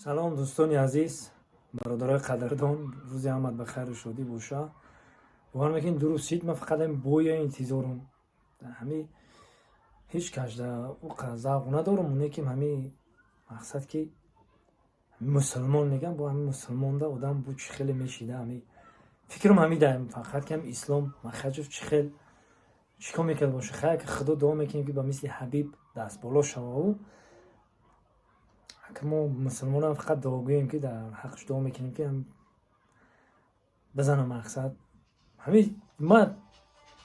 سلام دوستان عزیز، برادرای قدردان، روز آمد بخیر و شادی باشه. باور میکنین درستید. من فقط این بوی انتظارم همین هیچ کجا او ذوق ندارم. اونه که همین مقصد که مسلمان میگم با همین مسلمان ده آدم بود چه خیلی میشیده. همین فکرم همین دارم فقط که هم اسلام مخرج چه خیلی چیکار میکرد باشه. خیلی که خدا دعا میکنیم که با مثل حبیب دست بالا شوه و که ما مسلمان هم فقط دعا گوییم که در حقش دعا میکنیم که هم بزنم مقصد همین. من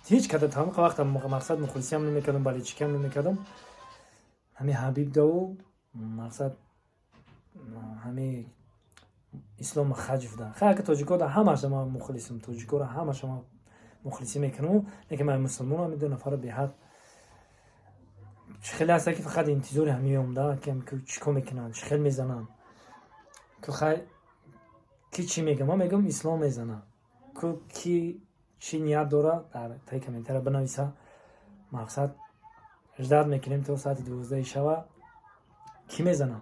هیچ کده تمام وقت مقصد مخلصی هم نمیکردم، بله چیکم نمیکردم. همین حبیب دو مقصد همین اسلام خجف ده. خیلی که تاجیکا ده همه شما مخلصیم، تاجیکا را همه شما مخلصی میکنم. لیکن من مسلمان هم دو نفر به حد خیلی هسته که فقط انتظار همی اومده که چیکار میکنن، خیلی میزنن که خیلی کی چی میگه. من میگم اسلام میزنه که کی چی نیت داره در تای کامنتر بنویسه. مقصد اجداد میکنیم تا ساعت 12 شب کی میزنه.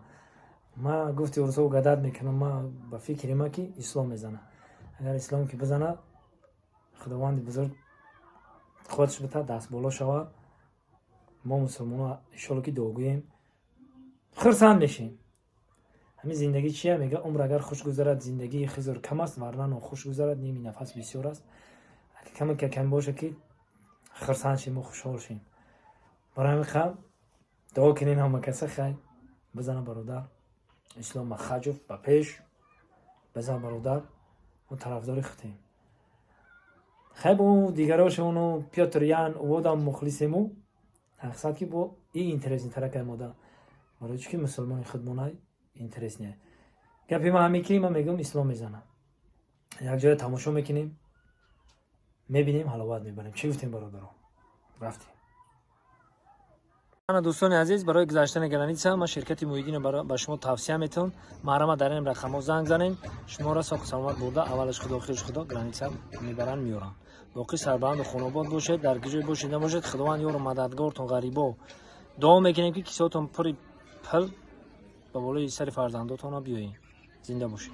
ما گفتی ورسو گداد میکنم. ما با فکر ما که اسلام میزنه. اگر اسلام که بزنه خداوند بزرگ خودش بده دست بالا شوه. ما مسلمان ها انشالله که دوگوییم خرسان میشیم. همین زندگی چیه؟ میگه عمر اگر خوش گذرد زندگی خزر کم است، ورنه خوش گذرد نیمی نفس بسیار است. اگه کم که کم باشه که خرسان شیم و خوشحال شیم. برای همین خواهم دعا کنین همه کسی خیلی بزنه برادر اسلام خجف با پیش بزن برادر و طرفداری ختیم. خیلی با دیگراش اونو پیاتریان او دام مخلصیمو مقصد که با این اینترس ترک ماده برای چی که مسلمان خودمونای اینترس نیه. گپی ما همی که من میگم اسلام میزنم. یک جای تماشا میکنیم میبینیم حلاوت میبریم. چی گفتیم برادران؟ رفتیم. من دوستان عزیز برای گذشتن گرانیتسا ما شرکت محیدین رو به شما توصیه میتون. محرم در این رقم زنگ زنین شما را ساخت سلامت برده اولش خدا آخرش خدا گرانیتسا میبرن میورن. باقی سربلند و خانوباد باشید، در گجای باشید نباشید. خداوند یار و مددگارتون غریبا دعا میکنیم که کیساتون پری پل به بالای سر فرزنداتون بیاین. زنده باشید.